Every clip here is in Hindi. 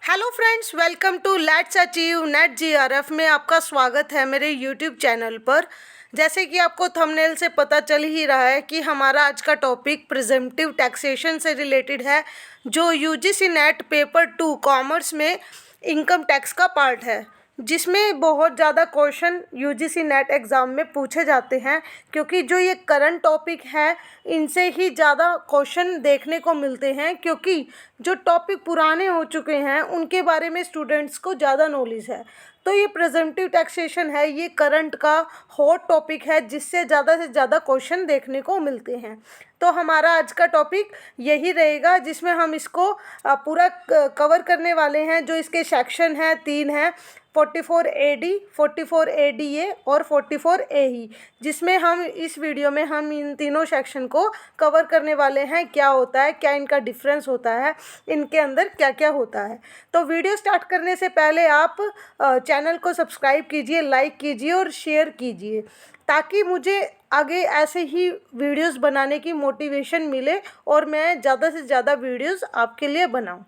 Hello friends, welcome to let's achieve NET JRF में आपका स्वागत है मेरे यूट्यूब चैनल पर। जैसे कि आपको थंबनेल से पता चल ही रहा है कि हमारा आज का टॉपिक प्रिजम्पटिव टैक्सेशन से रिलेटेड है, जो यूजीसी नेट पेपर 2 कॉमर्स में इनकम टैक्स का पार्ट है, जिसमें बहुत ज़्यादा क्वेश्चन यूजीसी नेट एग्ज़ाम में पूछे जाते हैं। क्योंकि जो ये करंट टॉपिक है, इनसे ही ज़्यादा क्वेश्चन देखने को मिलते हैं, क्योंकि जो टॉपिक पुराने हो चुके हैं उनके बारे में स्टूडेंट्स को ज़्यादा नॉलेज है। तो ये प्रेजेंटिव टैक्सेशन है, ये करंट का हॉट टॉपिक है, जिससे ज़्यादा से ज़्यादा क्वेश्चन देखने को मिलते हैं। तो हमारा आज का टॉपिक यही रहेगा, जिसमें हम इसको पूरा कवर करने वाले हैं। जो इसके सेक्शन हैं 3 हैं, 44 AD, 44 ADA और 44 AE, जिसमें हम इस वीडियो में हम इन तीनों सेक्शन को कवर करने वाले हैं। क्या होता है, क्या इनका डिफरेंस होता है, इनके अंदर क्या क्या होता है। तो वीडियो स्टार्ट करने से पहले आप चैनल को सब्सक्राइब कीजिए, लाइक कीजिए और शेयर कीजिए, ताकि मुझे आगे ऐसे ही वीडियोस बनाने की मोटिवेशन मिले और मैं ज़्यादा से ज़्यादा वीडियोस आपके लिए बनाऊं।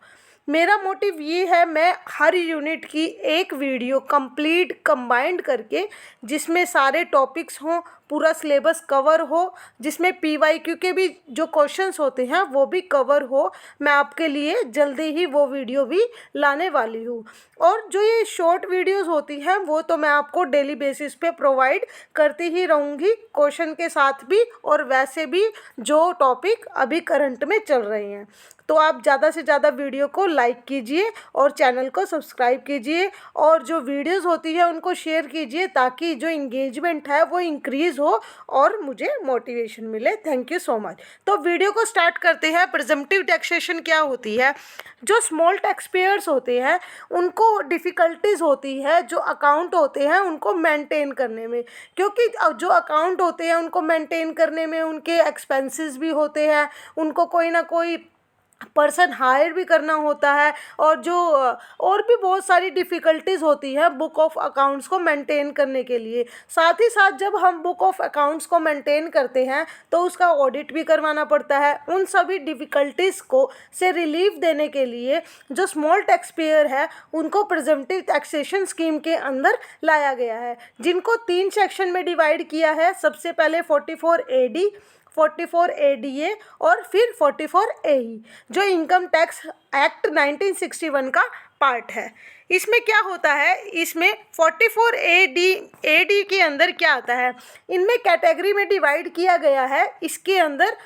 मेरा मोटिव ये है, मैं हर यूनिट की एक वीडियो कंप्लीट कंबाइंड करके, जिसमें सारे टॉपिक्स हों, पूरा सिलेबस कवर हो, जिसमें पीवाईक्यू के भी जो क्वेश्चंस होते हैं वो भी कवर हो, मैं आपके लिए जल्दी ही वो वीडियो भी लाने वाली हूँ। और जो ये शॉर्ट वीडियोस होती हैं वो तो मैं आपको डेली बेसिस पे प्रोवाइड करती ही रहूँगी, क्वेश्चन के साथ भी और वैसे भी जो टॉपिक अभी करंट में चल रहे हैं। तो आप ज़्यादा से ज़्यादा वीडियो को लाइक कीजिए और चैनल को सब्सक्राइब कीजिए, और जो वीडियोस होती है उनको शेयर कीजिए, ताकि जो इंगेजमेंट है वो इंक्रीज़ हो और मुझे मोटिवेशन मिले। Thank you so much. तो वीडियो को स्टार्ट करते हैं। प्रिजम्पटिव टैक्सेशन क्या होती है? जो स्मॉल टैक्स पेयर्स होते हैं उनको डिफ़िकल्टीज़ होती है, जो अकाउंट होते हैं उनको मेंटेन करने में, क्योंकि जो अकाउंट होते हैं उनको मेंटेन करने में उनके एक्सपेंसेस भी होते हैं, उनको कोई ना कोई पर्सन हायर भी करना होता है, और जो और भी बहुत सारी डिफ़िकल्टीज़ होती है बुक ऑफ अकाउंट्स को मेंटेन करने के लिए। साथ ही साथ जब हम बुक ऑफ अकाउंट्स को मेंटेन करते हैं तो उसका ऑडिट भी करवाना पड़ता है। उन सभी डिफ़िकल्टीज़ को से रिलीफ देने के लिए जो स्मॉल टैक्स पेयर है उनको प्रिजम्पटिव टैक्सेशन स्कीम के अंदर लाया गया है, जिनको 3 सेक्शन में डिवाइड किया है। सबसे पहले 44 AD, 44 ADA और फिर 44 AE, जो इनकम टैक्स एक्ट 1961 का पार्ट है। इसमें क्या होता है, इसमें 44 AD के अंदर क्या आता है, इनमें कैटेगरी में डिवाइड किया गया है। इसके अंदर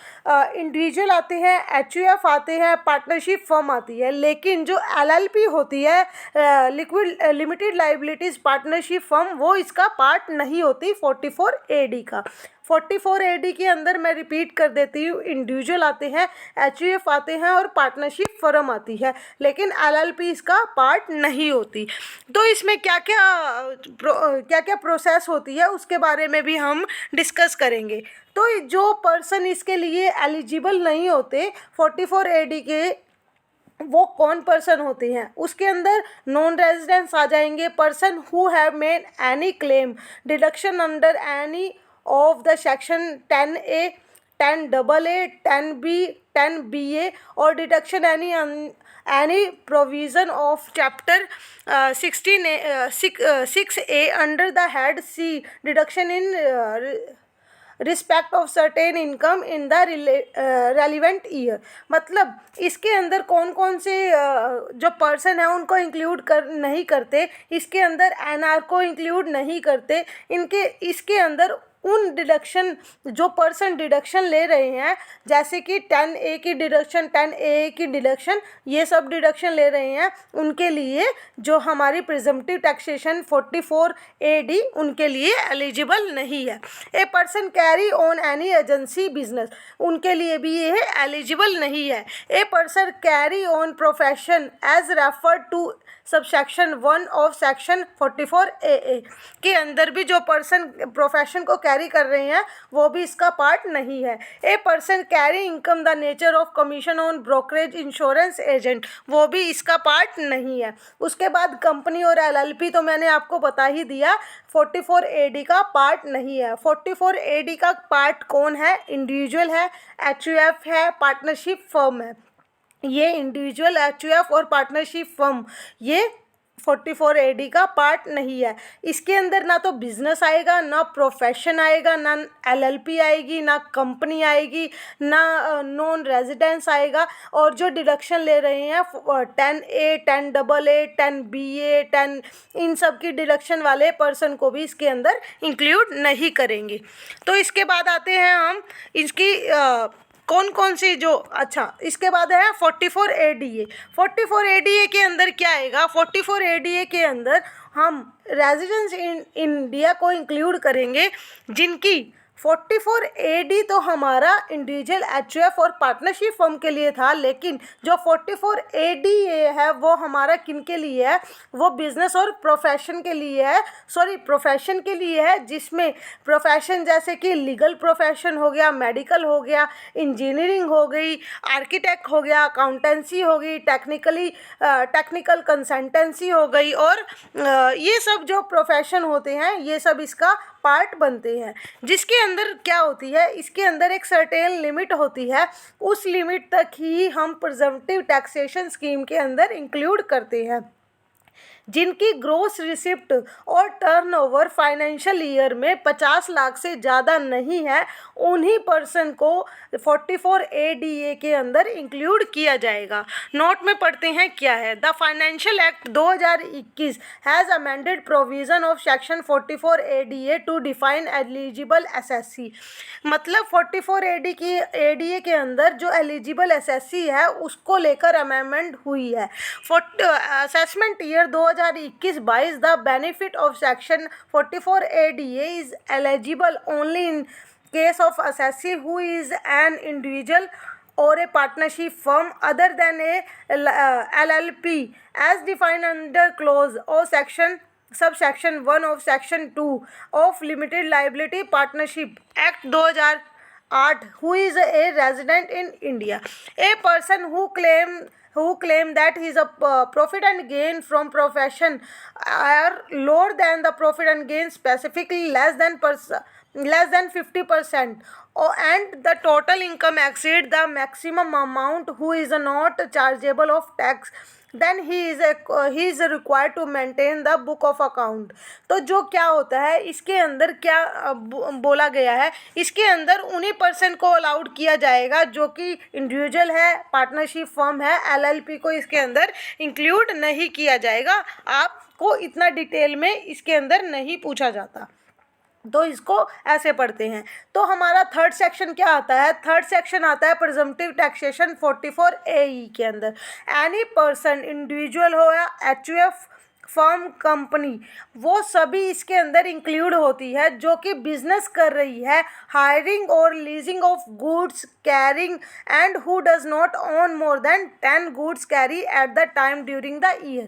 इंडिविजुअल आते हैं, HUF आते हैं, पार्टनरशिप फर्म आती है। लेकिन जो LLP होती है, liquid limited liabilities partnership firm, वो इसका पार्ट नहीं होती 44 AD का। 44 AD के अंदर मैं रिपीट कर देती हूँ, इंडिविजुअल आते हैं, HUF आते हैं और पार्टनरशिप फर्म आती है, लेकिन LLP इसका पार्ट नहीं होती। तो इसमें क्या क्या प्रोसेस होती है उसके बारे में भी हम डिस्कस करेंगे। तो जो पर्सन इसके लिए एलिजिबल नहीं होते 44 AD के, वो कौन पर्सन होते हैं? उसके अंदर नॉन रेजिडेंट्स आ जाएंगे, person who have made any claim deduction under any of the section 10A, 10AA, 10B, 10BA और deduction any provision of chapter 6A under the head C, deduction in respect of certain income in the relevant year. मतलब इसके अंदर कौन कौन से जो पर्सन है उनको इंक्लूड नहीं करते, इसके अंदर NR को इंक्लूड नहीं करते, इसके अंदर उन डिडक्शन जो पर्सन डिडक्शन ले रहे हैं, जैसे कि 10A की डिडक्शन, 10AA की डिडक्शन, ये सब डिडक्शन ले रहे हैं, उनके लिए जो हमारी प्रिजम्पटिव टैक्सेशन 44 AD उनके लिए एलिजिबल नहीं है। A person carry on any agency business, उनके लिए भी ये एलिजिबल नहीं है। A person carry on profession as referred to subsection 1 of section 44 AA के अंदर भी जो पर्सन प्रोफेशन को कैरी कर रहे हैं वो भी इसका पार्ट नहीं है। A person carry income the nature of commission on brokerage insurance agent, वो भी इसका पार्ट नहीं है। उसके बाद कंपनी और LLP तो मैंने आपको बता ही दिया, 44 AD का पार्ट नहीं है। 44 AD का पार्ट कौन है? इंडिविजुअल है, HUF है, पार्टनरशिप फर्म है। ये इंडिविजुअल एचयूएफ और पार्टनरशिप फर्म ये 44AD का पार्ट नहीं है। इसके अंदर ना तो बिजनेस आएगा, ना प्रोफेशन आएगा, ना LLP आएगी, ना कंपनी आएगी, ना नॉन रेजिडेंस आएगा। और जो डिडक्शन ले रहे हैं 10A, 10AA, 10BA, 10 इन सब की डिडक्शन वाले पर्सन को भी इसके अंदर इंक्लूड नहीं करेंगे। तो इसके बाद आते हैं हम इसकी कौन कौन सी जो इसके बाद है 44ADA। 44ADA के अंदर क्या आएगा? 44ADA के अंदर हम रेजिडेंस इन इंडिया को इंक्लूड करेंगे, जिनकी 44AD तो हमारा इंडिविजुअल एचयूएफ और पार्टनरशिप फर्म के लिए था, लेकिन जो 44ADA है वो हमारा किन के लिए है? वो बिजनेस और प्रोफेशन के लिए है, प्रोफेशन के लिए है, जिसमें प्रोफेशन जैसे कि लीगल प्रोफेशन हो गया, मेडिकल हो गया, इंजीनियरिंग हो गई, आर्किटेक्ट हो गया, अकाउंटेंसी हो गई, टेक्निकल कंसल्टेंसी हो गई, और ये सब जो प्रोफेशन होते हैं ये सब इसका पार्ट बनते हैं। जिसके अंदर क्या होती है? इसके अंदर एक सर्टेन लिमिट होती है, उस लिमिट तक ही हम प्रिजम्पटिव टैक्सेशन स्कीम के अंदर इंक्लूड करते हैं। जिनकी ग्रोस रिसिप्ट और टर्नओवर फाइनेंशियल ईयर में 50 लाख से ज़्यादा नहीं है, उन्हीं पर्सन को 44ADA के अंदर इंक्लूड किया जाएगा। नोट में पढ़ते हैं क्या है। The financial act 2021 has amended provision of section 44ADA to define eligible SSC. मतलब 44ADA के अंदर जो एलिजिबल एसएससी है उसको लेकर अमेंडमेंट हुई है। Assessment year 2021-22 the benefit of section 44ADA is eligible only in case of assessee who is an individual or a partnership firm other than a LLP as defined under clause or subsection 1 of section 2 of Limited Liability Partnership Act 2008 who is a resident in India. A person who claim that his profit and gain from profession are lower than the profit and gain specifically less than 50%, and the total income exceed the maximum amount who is not chargeable of tax, then he is required to maintain the book of account. तो जो क्या होता है इसके अंदर क्या बोला गया है? इसके अंदर उन्हीं पर्सन को अलाउड किया जाएगा जो कि इंडिविजुअल है, पार्टनरशिप फर्म है, LLP को इसके अंदर इंक्लूड नहीं किया जाएगा। आपको इतना डिटेल में इसके अंदर नहीं पूछा जाता, तो इसको ऐसे पढ़ते हैं। तो हमारा थर्ड सेक्शन क्या आता है? थर्ड सेक्शन आता है प्रिजम्पटिव टैक्सेशन 44AE के अंदर। एनी पर्सन, इंडिविजुअल हो या एचयूएफ फर्म, कंपनी, वो सभी इसके अंदर इंक्लूड होती है जो कि बिजनेस कर रही है, हायरिंग और leasing of goods carrying, and who does not own more than 10 goods carry at the time during the year.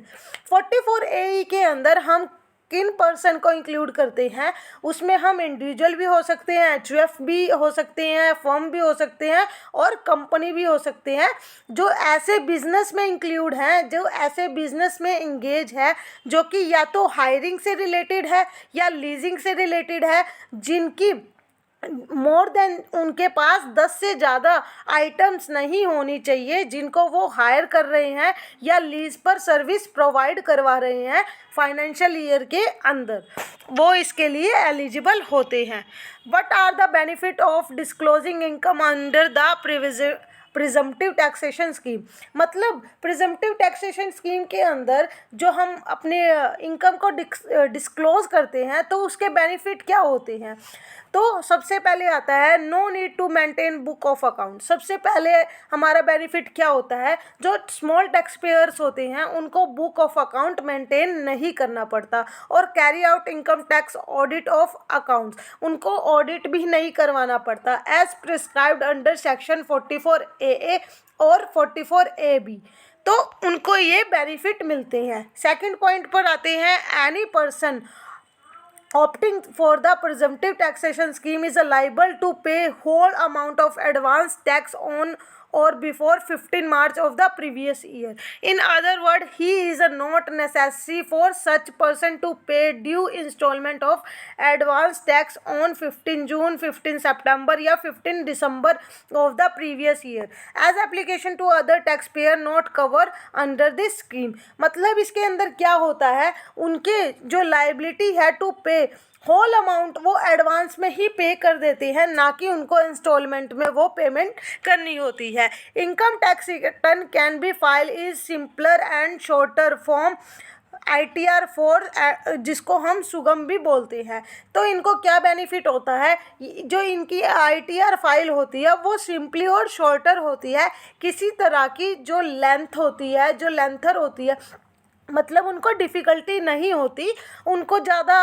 44AE के अंदर हम किन पर्सन को इंक्लूड करते हैं? उसमें हम इंडिविजुअल भी हो सकते हैं, एचयूएफ भी हो सकते हैं, फर्म भी हो सकते हैं, और कंपनी भी हो सकते हैं, जो ऐसे बिजनेस में इंक्लूड हैं, जो ऐसे बिजनेस में इंगेज है, जो कि या तो हायरिंग से रिलेटेड है या लीजिंग से रिलेटेड है, जिनकी मोर देन उनके पास 10 से ज़्यादा आइटम्स नहीं होनी चाहिए, जिनको वो हायर कर रहे हैं या लीज पर सर्विस प्रोवाइड करवा रहे हैं फाइनेंशियल ईयर के अंदर, वो इसके लिए एलिजिबल होते हैं। What are the benefit of disclosing income under the presumptive taxation scheme? मतलब प्रिजम्पटिव टैक्सेशन स्कीम के अंदर जो हम अपने इनकम को डिस्क्लोज करते हैं तो उसके बेनिफिट क्या होते हैं? तो सबसे पहले आता है no need to maintain book of account. सबसे पहले हमारा बेनिफिट क्या होता है? जो स्मॉल टैक्स पेयर्स होते हैं उनको बुक ऑफ अकाउंट मेंटेन नहीं करना पड़ता, और carry out income tax audit of accounts, उनको ऑडिट भी नहीं करवाना पड़ता as prescribed under section 44AA और 44AB। तो उनको ये बेनिफिट मिलते हैं। सेकंड पॉइंट पर आते हैं, any person opting for the presumptive taxation scheme is liable to pay whole amount of advance tax on or before 15 March of the previous year. In other words, he is not necessary for such person to pay due installment of advance tax on 15 June, 15 September या 15 December of the previous year as application to other taxpayer not cover under this scheme. मतलब इसके अंदर क्या होता है, उनके जो लाइबिलिटी है टू पे होल अमाउंट वो एडवांस में ही पे कर देते हैं, ना कि उनको इंस्टॉलमेंट में वो पेमेंट करनी होती है. Income tax return can be file is simpler and shorter form ITR 4, जिसको हम सुगम भी बोलते हैं. तो इनको क्या बेनिफिट होता है, जो इनकी ITR फाइल होती है वो सिंपली और शॉर्टर होती है. किसी तरह की जो लेंथ होती है, जो लेंथर होती है, मतलब उनको डिफ़िकल्टी नहीं होती, उनको ज़्यादा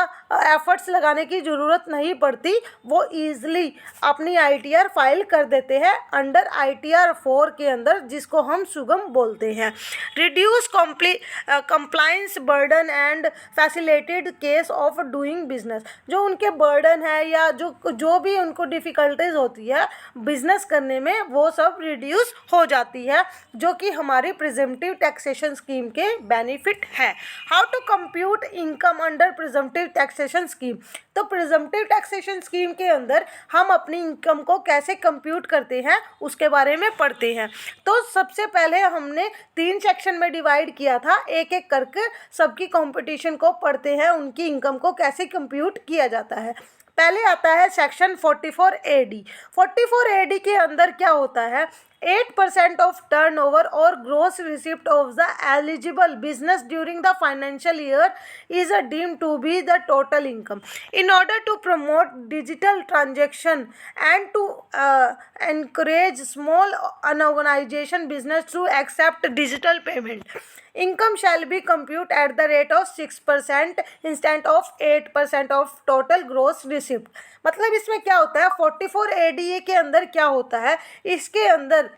एफ़र्ट्स लगाने की ज़रूरत नहीं पड़ती, वो ईज़िली अपनी ITR फाइल कर देते हैं अंडर ITR 4 के अंदर, जिसको हम सुगम बोलते हैं. Reduce compliance burden and facilitated case of doing business. जो उनके बर्डन है या जो भी उनको डिफ़िकल्टीज होती है बिजनेस करने में, वो सब रिड्यूस हो जाती है, जो कि हमारी प्रिजम्पटिव टैक्सेशन स्कीम के बेनिफिट है. How to compute income under presumptive taxation scheme. तो प्रिजम्पटिव टैक्सेशन स्कीम के अंदर हम अपनी इनकम को कैसे कंप्यूट करते हैं उसके बारे में पढ़ते हैं. तो सबसे पहले हमने 3 सेक्शन में डिवाइड किया था, एक एक करके सबकी कंपटीशन को पढ़ते हैं, उनकी इनकम को कैसे कंप्यूट किया जाता है. पहले आता है सेक्शन 44 AD. 44 AD के अंदर क्या होता है, 8% of turnover or gross receipt of the eligible business during the financial year is deemed to be the total income. In order to promote digital transaction and to encourage small unorganization business to accept digital payment, income shall be computed at the rate of 6% instead of 8% of total gross receipt. मतलब इसमें क्या होता है, 44 ADA के अंदर क्या होता है, इसके अंदर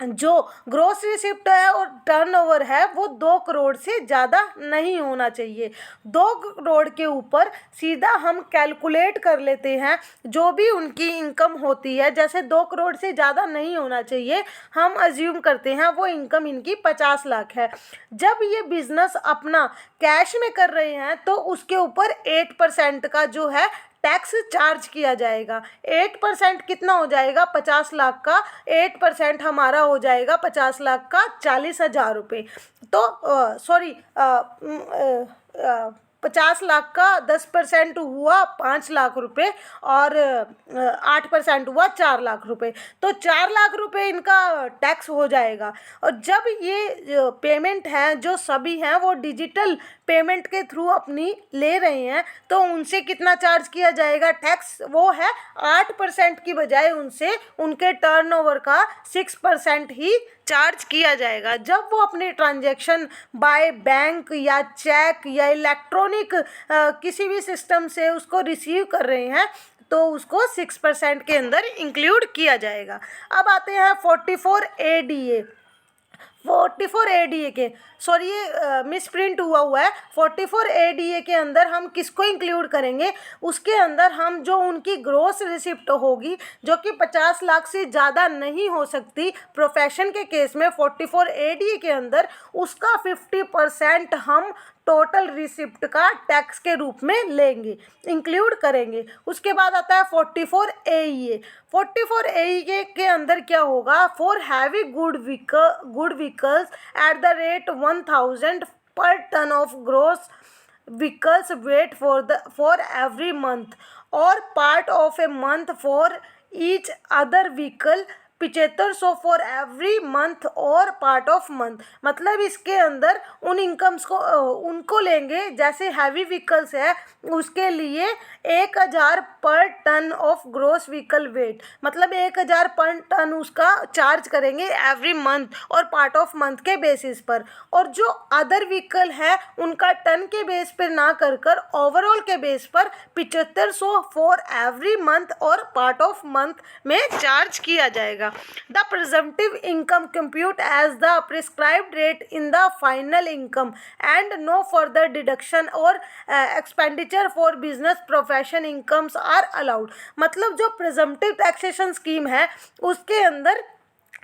जो ग्रोस रिसिप्ट है और टर्नओवर है वो 2 करोड़ से ज़्यादा नहीं होना चाहिए. 2 करोड़ के ऊपर सीधा हम कैलकुलेट कर लेते हैं जो भी उनकी इनकम होती है. जैसे 2 करोड़ से ज़्यादा नहीं होना चाहिए, हम अज्यूम करते हैं वो इनकम इनकी 50 लाख है. जब ये बिज़नेस अपना कैश में कर रहे हैं तो उसके ऊपर 8% का जो है टैक्स चार्ज किया जाएगा. 8% कितना हो जाएगा, 50 लाख का 8% हमारा हो जाएगा 50 लाख का 40,000 रुपये. तो 50 लाख का 10% हुआ 5 लाख रुपए और 8% हुआ 4 लाख रुपए. तो 4 लाख रुपए इनका टैक्स हो जाएगा. और जब ये पेमेंट है जो सभी हैं वो डिजिटल पेमेंट के थ्रू अपनी ले रहे हैं, तो उनसे कितना चार्ज किया जाएगा टैक्स, वो है 8% की बजाय उनसे उनके टर्नओवर का 6% ही चार्ज किया जाएगा. जब वो अपने ट्रांजैक्शन बाय बैंक या चेक या इलेक्ट्रॉनिक किसी भी सिस्टम से उसको रिसीव कर रहे हैं तो उसको 6% के अंदर इंक्लूड किया जाएगा. अब आते हैं 44 ADA. 44 ADA के ये मिसप्रिंट हुआ है. 44 ADA के अंदर हम किसको इंक्लूड करेंगे, उसके अंदर हम जो उनकी ग्रोस रिसिप्ट होगी जो कि 50 लाख से ज़्यादा नहीं हो सकती प्रोफेशन के केस में, 44 ADA के अंदर उसका 50% हम टोटल रिसिप्ट का टैक्स के रूप में लेंगे, इंक्लूड करेंगे. उसके बाद आता है 44 AEA. 44 AEA के अंदर क्या होगा, for heavy good vehicles at the rate 1000 per ton of gross vehicles weight for every month or part of a month for each other vehicle 7500 for every month और पार्ट ऑफ मंथ. मतलब इसके अंदर उन इनकम्स को उनको लेंगे, जैसे हैवी व्हीकल्स है उसके लिए 1000 per ton of gross vehicle weight, मतलब 1000 पर टन उसका चार्ज करेंगे एवरी मंथ और पार्ट ऑफ मंथ के बेसिस पर. और जो अदर व्हीकल है उनका टन के बेस पर ना कर ओवरऑल के बेस पर 7500 फॉर एवरी मंथ और पार्ट ऑफ मंथ में चार्ज किया जाएगा. The presumptive income compute as the prescribed rate in the final income and no further deduction or expenditure for business profession incomes are allowed. मतलब जो presumptive taxation scheme है उसके अंदर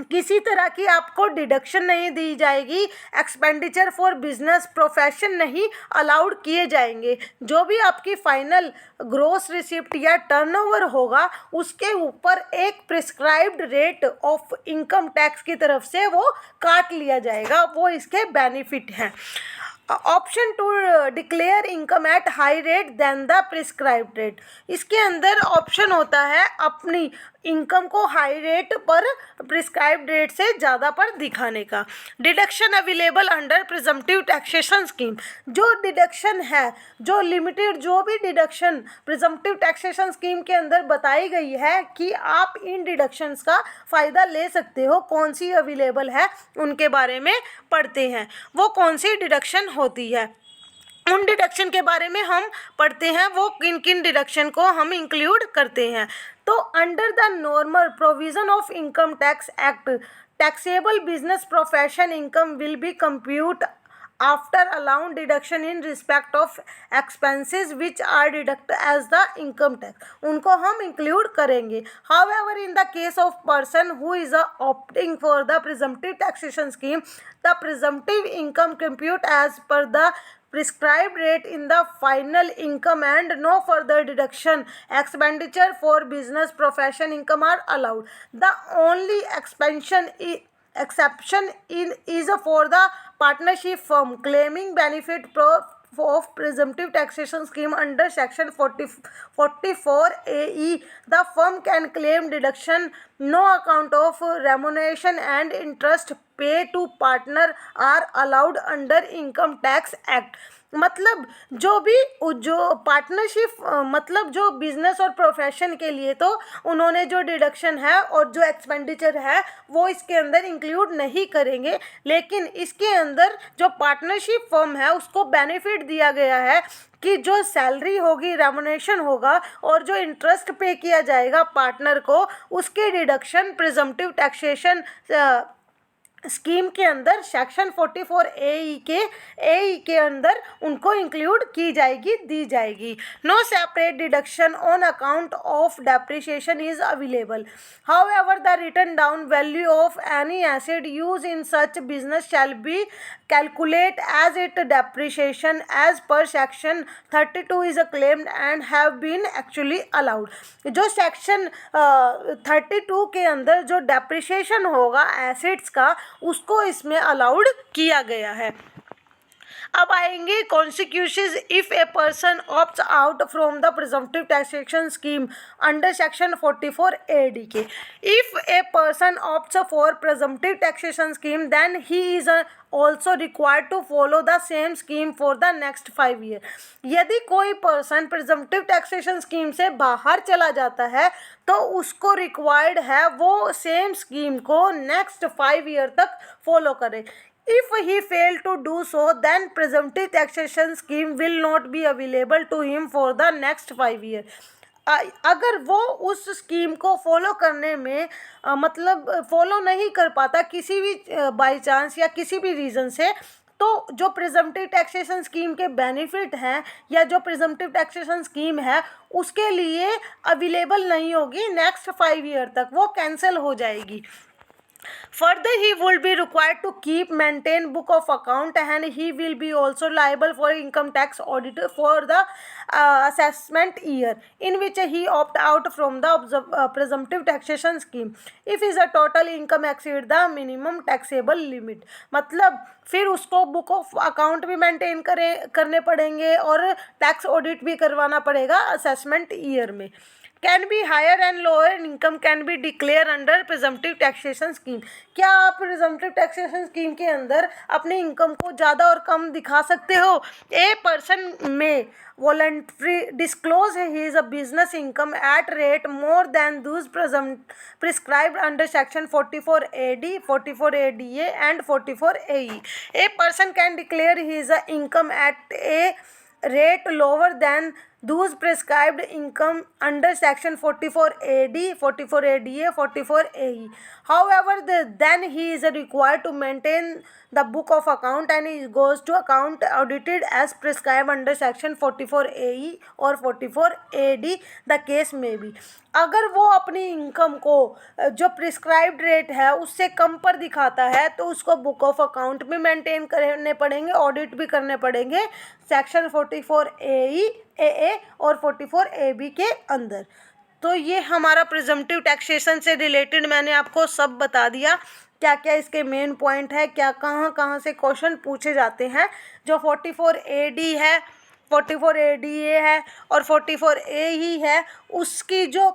किसी तरह की आपको डिडक्शन नहीं दी जाएगी, एक्सपेंडिचर फॉर बिजनेस प्रोफेशन नहीं अलाउड किए जाएंगे। जो भी आपकी फाइनल ग्रॉस रिसिप्ट या टर्नओवर होगा उसके ऊपर एक prescribed rate of income tax की तरफ से वो काट लिया जाएगा, वो इसके बेनिफिट हैं। Option to declare income at high rate than the prescribed rate. इसके अंदर ऑप्शन होता है अपनी इनकम को हाई रेट पर प्रिस्क्राइब्ड रेट से ज़्यादा पर दिखाने का। Deduction available under presumptive taxation scheme. जो डिडक्शन है, जो लिमिटेड जो भी डिडक्शन प्रिजम्पटिव टैक्सेशन स्कीम के अंदर बताई गई है कि आप इन डिडक्शंस का फ़ायदा ले सकते हो, कौन सी अवेलेबल है उनके बारे में पढ़ते हैं। वो कौन सी डिडक्शन होती है, उन डिडक्शन के बारे में हम पढ़ते हैं, वो किन किन डिडक्शन को हम इंक्लूड करते हैं। तो under the normal provision of income tax act, taxable business profession income will be compute after allowed deduction in respect of expenses which are deduct as the income tax, उनको हम इंक्लूड करेंगे। However in the case of person who is opting for the presumptive taxation scheme, the presumptive income compute as per the prescribed rate in the final income and no further deduction expenditure for business profession income are allowed. The only exception is for the partnership firm claiming benefit of presumptive taxation scheme under section 44AE. The firm can claim deduction no account of remuneration and interest pay to partner are allowed under income tax act। मतलब जो पार्टनरशिप मतलब जो बिजनेस और प्रोफेशन के लिए तो उन्होंने जो डिडक्शन है और जो एक्सपेंडिचर है वो इसके अंदर इंक्लूड नहीं करेंगे, लेकिन इसके अंदर जो पार्टनरशिप फर्म है उसको बेनिफिट दिया गया है कि जो सैलरी होगी, रेमुनेशन होगा और जो इंटरेस्ट पे किया जाएगा पार्टनर को, उसके डिडक्शन प्रिजम्पटिव टैक्सेशन स्कीम के अंदर सेक्शन 44 ए के अंदर उनको इंक्लूड की जाएगी, दी जाएगी। No separate deduction on account of depreciation is available. However the written down value of any asset use in such business shall be calculate as it depreciation as per section 32 is claimed and have been actually allowed। जो सेक्शन 32 के अंदर जो डेप्रिसिएशन होगा एसेट्स का उसको इसमें अलाउड किया गया है। अब आएंगे consequences if a person opts out from the presumptive taxation scheme under section 44 AD के। If a person opts for presumptive taxation scheme then he is also required to follow the same scheme for the next 5 years। यदि कोई पर्सन प्रिजम्पटिव टैक्सेशन स्कीम से बाहर चला जाता है तो उसको रिक्वायर्ड है वो सेम स्कीम को नेक्स्ट 5 ईयर तक फॉलो करे। If he fail to do so, then presumptive taxation scheme will not be available to him for the next 5 years। अगर वो उस स्कीम को फॉलो करने में मतलब फॉलो नहीं कर पाता किसी भी बाई चांस या किसी भी रीज़न से, तो जो प्रिजम्पटिव टैक्सेशन स्कीम के बेनिफिट हैं या जो प्रिजम्पटिव टैक्सेशन स्कीम है उसके लिए अवेलेबल नहीं होगी नेक्स्ट 5 ईयर तक, वो कैंसिल हो जाएगी। Further, he will be required to maintain book of account and he will be also liable for income tax audit for the assessment year in which he opt out from the presumptive taxation scheme if his total income exceed the minimum taxable limit। मतलब फिर उसको बुक ऑफ अकाउंट भी मेंटेन करने पड़ेंगे और टैक्स ऑडिट भी करवाना पड़ेगा असेसमेंट ईयर में। Can be higher and lower income can be declare under presumptive taxation scheme. क्या आप प्रिजम्पटिव टैक्सेशन स्कीम के अंदर अपने इनकम को ज़्यादा और कम दिखा सकते हो? ए पर्सन में voluntary disclose his business income at rate more than Dooj prescribed under section 44 AD, 44 ADA and 44 AE। A person can declare his income eight A rate lower than those prescribed income under section 44AD, 44ADA, 44AE. However, then he is required to maintain the book of account and he goes to account audited as prescribed under section 44AE और 44AD the case may be. अगर वो अपनी इनकम को जो प्रिस्क्राइब्ड रेट है उससे कम पर दिखाता है तो उसको बुक ऑफ अकाउंट भी मेंटेन करने पड़ेंगे, ऑडिट भी करने पड़ेंगे सेक्शन 44AE AA और 44AB के अंदर। तो ये हमारा प्रिजम्पटिव टैक्सेशन से रिलेटेड मैंने आपको सब बता दिया, क्या क्या इसके मेन पॉइंट है, क्या कहाँ कहाँ से क्वेश्चन पूछे जाते हैं। जो 44AD है, 44ADA है और 44AE है, उसकी जो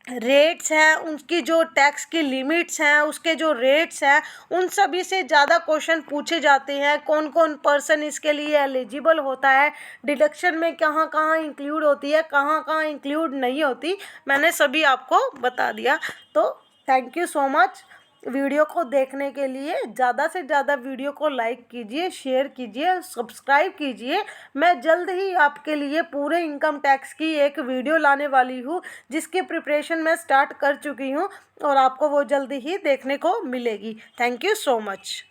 रेट्स हैं, उनकी जो टैक्स की लिमिट्स हैं, उसके जो रेट्स हैं, उन सभी से ज़्यादा क्वेश्चन पूछे जाते हैं। कौन कौन पर्सन इसके लिए एलिजिबल होता है, डिडक्शन में कहाँ कहाँ इंक्लूड होती है, कहाँ कहाँ इंक्लूड नहीं होती, मैंने सभी आपको बता दिया। तो thank you so much video को देखने के लिए। ज़्यादा से ज़्यादा वीडियो को लाइक कीजिए, शेयर कीजिए, सब्सक्राइब कीजिए। मैं जल्द ही आपके लिए पूरे इनकम टैक्स की एक वीडियो लाने वाली हूँ जिसकी प्रिपरेशन मैं स्टार्ट कर चुकी हूँ और आपको वो जल्दी ही देखने को मिलेगी। Thank you so much.